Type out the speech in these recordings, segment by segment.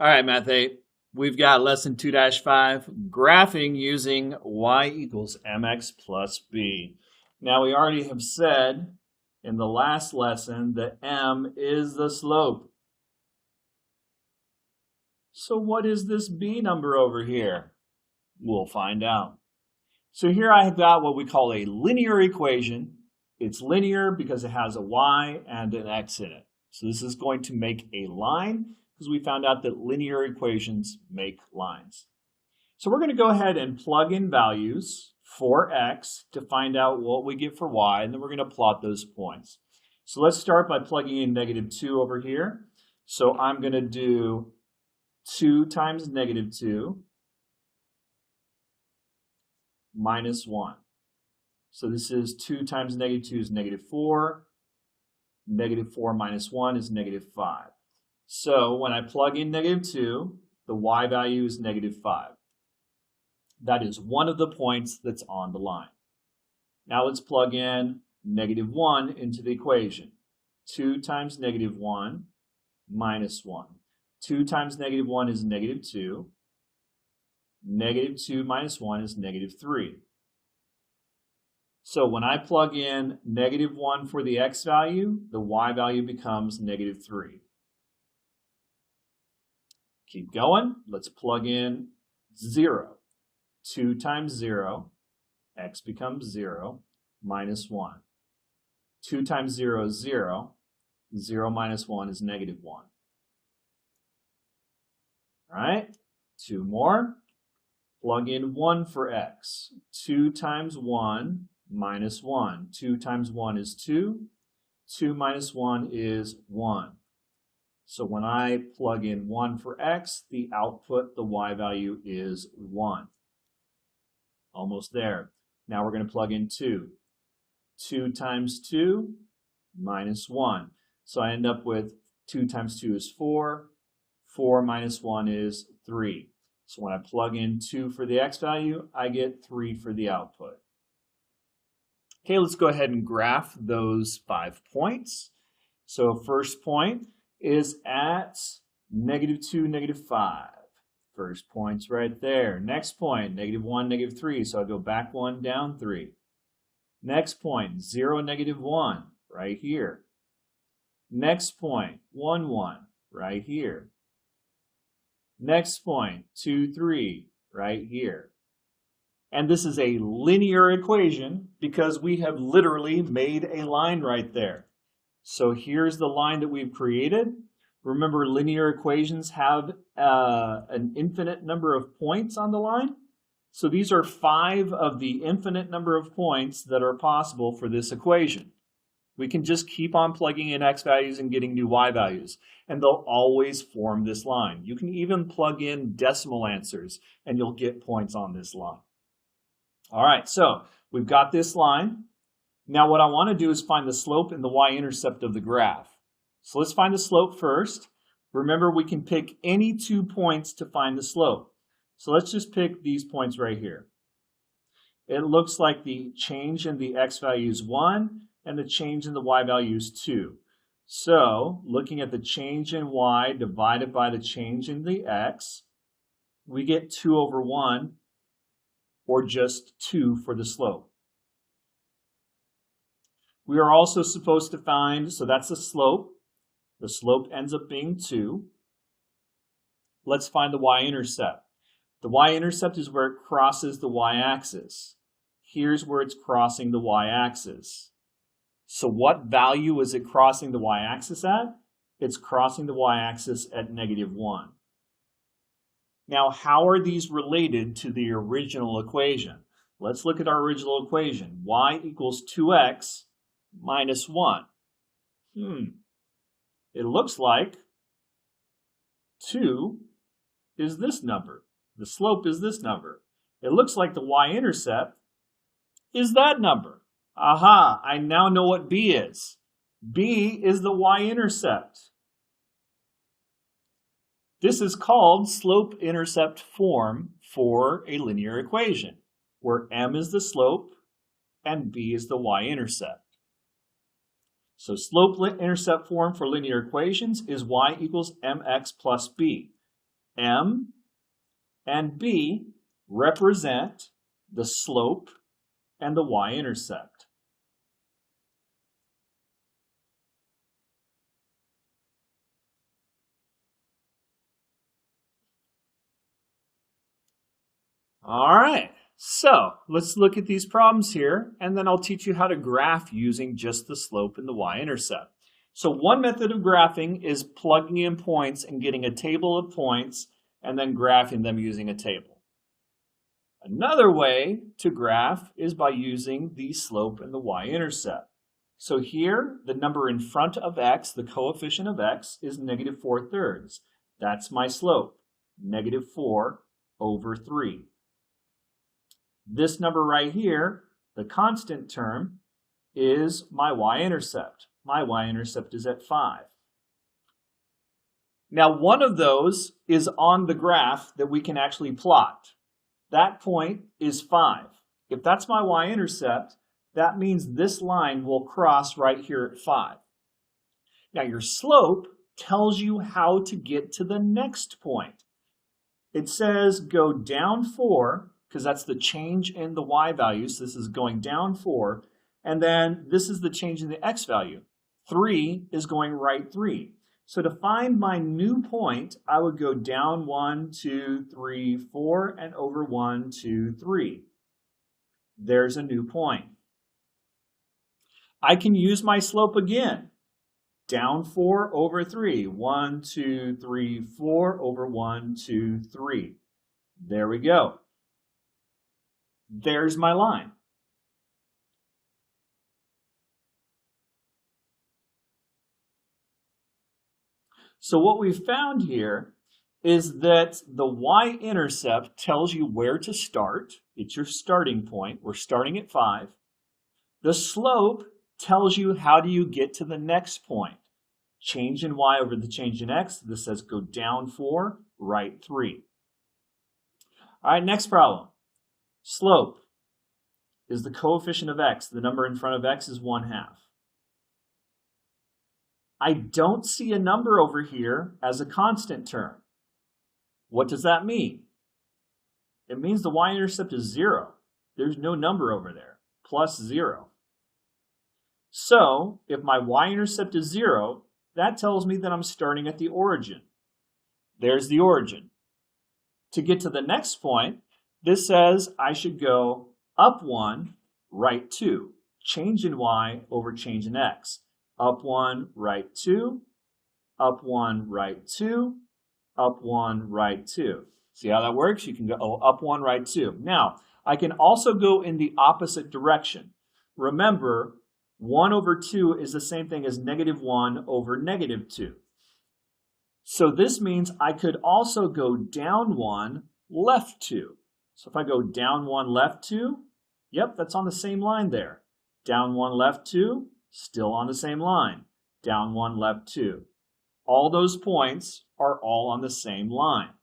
All right, Math 8. We've got lesson 2-5, graphing using y equals mx plus b. Now, we already have said in the last lesson that m is the slope. So what is this b number over here? We'll find out. So here I have got what we call a linear equation. It's linear because it has a y and an x in it. So this is going to make a line, because we found out that linear equations make lines. So we're going to go ahead and plug in values for x to find out what we get for y, and then we're going to plot those points. So let's start by plugging in -2 over here. So I'm going to do 2 times -2 minus 1. So this is 2 times -2 is -4. -4 minus 1 is -5. So when I plug in -2, the y value is -5. That is one of the points that's on the line. Now let's plug in -1 into the equation. 2 times -1 minus 1. 2 times -1 is -2. -2 minus 1 is -3. So when I plug in -1 for the x value, the y value becomes -3. Keep going. Let's plug in 0. 2 times 0, x becomes 0, minus 1. 2 times 0 is 0. 0 minus 1 is -1. All right, 2 more. Plug in 1 for x. 2 times 1 minus 1. 2 times 1 is 2. 2 minus 1 is 1. So when I plug in 1 for x, the output, the y value is 1. Almost there. Now we're going to plug in 2. 2 times 2 minus 1. So I end up with 2 times 2 is 4. 4 minus 1 is 3. So when I plug in 2 for the x value, I get 3 for the output. Okay, let's go ahead and graph those 5 points. So first point is at -2, -5. First point's right there. Next point, -1, -3. So I go back 1, down 3. Next point, 0, -1, right here. Next point, 1, 1, right here. Next point, 2, 3, right here. And this is a linear equation because we have literally made a line right there. So here's the line that we've created. Remember, linear equations have an infinite number of points on the line. So these are 5 of the infinite number of points that are possible for this equation. We can just keep on plugging in x values and getting new y values, and they'll always form this line. You can even plug in decimal answers, and you'll get points on this line. All right, so we've got this line. Now what I want to do is find the slope and the y-intercept of the graph. So let's find the slope first. Remember, we can pick any 2 points to find the slope. So let's just pick these points right here. It looks like the change in the x value is 1 and the change in the y value is 2. So looking at the change in y divided by the change in the x, we get 2 over 1, or just 2 for the slope. We are also supposed to find, so that's the slope. The slope ends up being 2. Let's find the y-intercept. The y-intercept is where it crosses the y-axis. Here's where it's crossing the y-axis. So what value is it crossing the y-axis at? It's crossing the y-axis at -1. Now, how are these related to the original equation? Let's look at our original equation. Y equals 2x minus 1. It looks like 2 is this number. The slope is this number. It looks like the y-intercept is that number. Aha, I now know what b is. B is the y-intercept. This is called slope-intercept form for a linear equation, where m is the slope and b is the y-intercept. So slope-intercept form for linear equations is y equals mx plus b. m and b represent the slope and the y-intercept. All right, so let's look at these problems here, and then I'll teach you how to graph using just the slope and the y-intercept. So one method of graphing is plugging in points and getting a table of points and then graphing them using a table. Another way to graph is by using the slope and the y-intercept. So here, the number in front of x, the coefficient of x, is -4/3. That's my slope, -4/3. This number right here, the constant term, is my y-intercept. My y-intercept is at 5. Now, one of those is on the graph that we can actually plot. That point is 5. If that's my y-intercept, that means this line will cross right here at 5. Now, your slope tells you how to get to the next point. It says go down 4, because that's the change in the y values. This is going down 4. And then this is the change in the x value. 3 is going right 3. So to find my new point, I would go down 1, 2, 3, 4, and over 1, 2, 3. There's a new point. I can use my slope again. Down 4 over 3. 1, 2, 3, 4 over 1, 2, 3. There we go. There's my line. So what we've found here is that the y-intercept tells you where to start. It's your starting point. We're starting at 5. The slope tells you how do you get to the next point. Change in y over the change in x. This says go down 4, right 3. All right, next problem. Slope is the coefficient of x. The number in front of x is 1/2. I don't see a number over here as a constant term. What does that mean? It means the y-intercept is 0. There's no number over there, plus 0. So if my y-intercept is 0, that tells me that I'm starting at the origin. There's the origin. To get to the next point, this says I should go up 1, right 2. Change in y over change in x. Up 1, right 2. Up 1, right 2. Up 1, right 2. See how that works? You can go up 1, right 2. Now, I can also go in the opposite direction. Remember, 1 over 2 is the same thing as -1 over -2. So this means I could also go down 1, left 2. So if I go down 1, left 2, yep, that's on the same line there. Down 1, left 2, still on the same line. Down 1, left 2. All those points are all on the same line.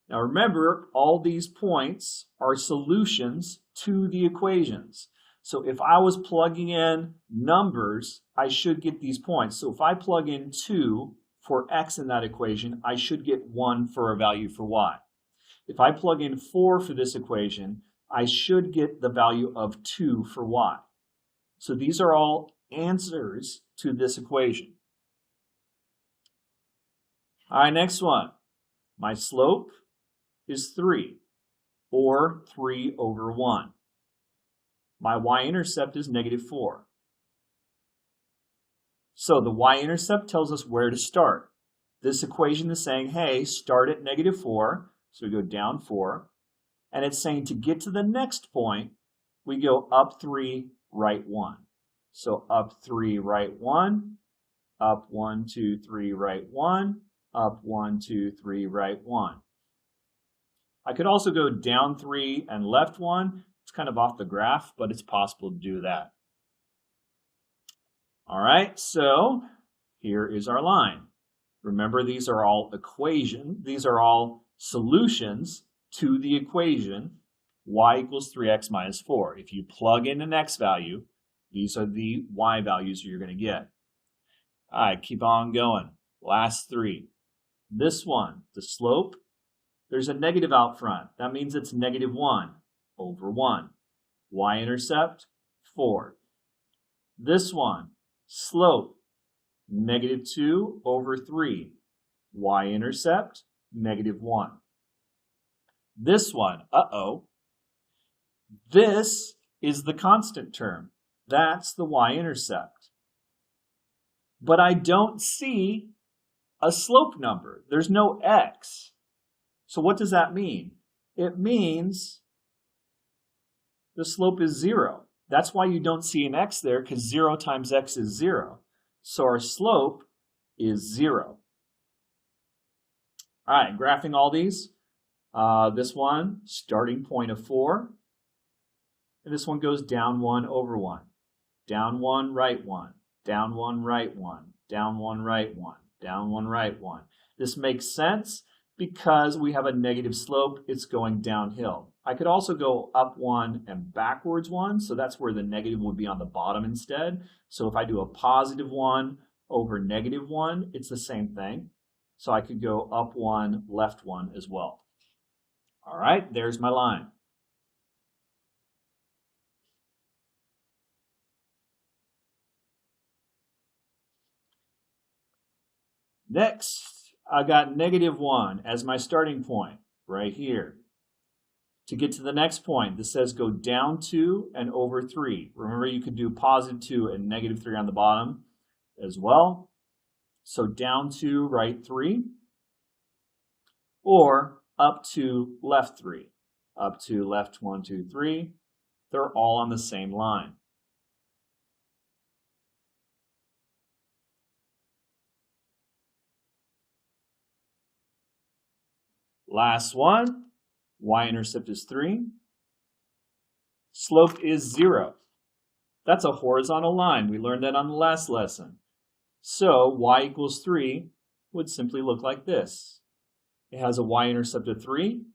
Now remember, all these points are solutions to the equations. So if I was plugging in numbers, I should get these points. So if I plug in 2 for x in that equation, I should get 1 for a value for y. If I plug in 4 for this equation, I should get the value of 2 for y. So these are all answers to this equation. All right, next one. My slope is 3, or 3 over 1. My y-intercept is -4. So the y-intercept tells us where to start. This equation is saying, hey, start at -4. So we go down 4. And it's saying to get to the next point, we go up 3, right 1. So up 3, right 1. Up 1, 2, 3, right 1. Up 1, 2, 3, right 1. I could also go down 3 and left 1. It's kind of off the graph, but it's possible to do that. All right, so here is our line. Remember, these are all equations. These are all solutions to the equation y equals 3x minus 4. If you plug in an x value, these are the y values you're going to get. All right, keep on going. Last 3. This one, the slope, there's a negative out front. That means it's -1 over 1. Y-intercept, 4. This one, slope, -2 over 3. Y-intercept, -1. This one, this is the constant term. That's the y-intercept. But I don't see a slope number. There's no x. So what does that mean? It means the slope is 0. That's why you don't see an x there, because 0 times x is 0. So our slope is 0. All right, graphing all these. This one, starting point of 4. And this one goes down 1 over 1. Down 1, right 1. Down 1, right 1. Down 1, right 1. Down 1, right 1. This makes sense because we have a negative slope. It's going downhill. I could also go up 1 and backwards 1. So that's where the negative would be on the bottom instead. So if I do a positive 1 over -1, it's the same thing. So I could go up 1, left 1 as well. All right, there's my line. Next, I got -1 as my starting point right here. To get to the next point, this says go down 2 and over 3. Remember, you could do +2 and -3 on the bottom as well. So down 2, right 3, or up 2, left 3. Up 2, left 1, 2, 3. They're all on the same line. Last one, y-intercept is 3. Slope is 0. That's a horizontal line. We learned that on the last lesson. So y equals 3 would simply look like this. It has a y-intercept of 3,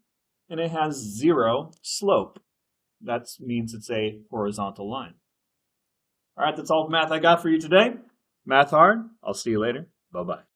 and it has 0 slope. That means it's a horizontal line. All right, that's all the math I got for you today. Math hard? I'll see you later. Bye-bye.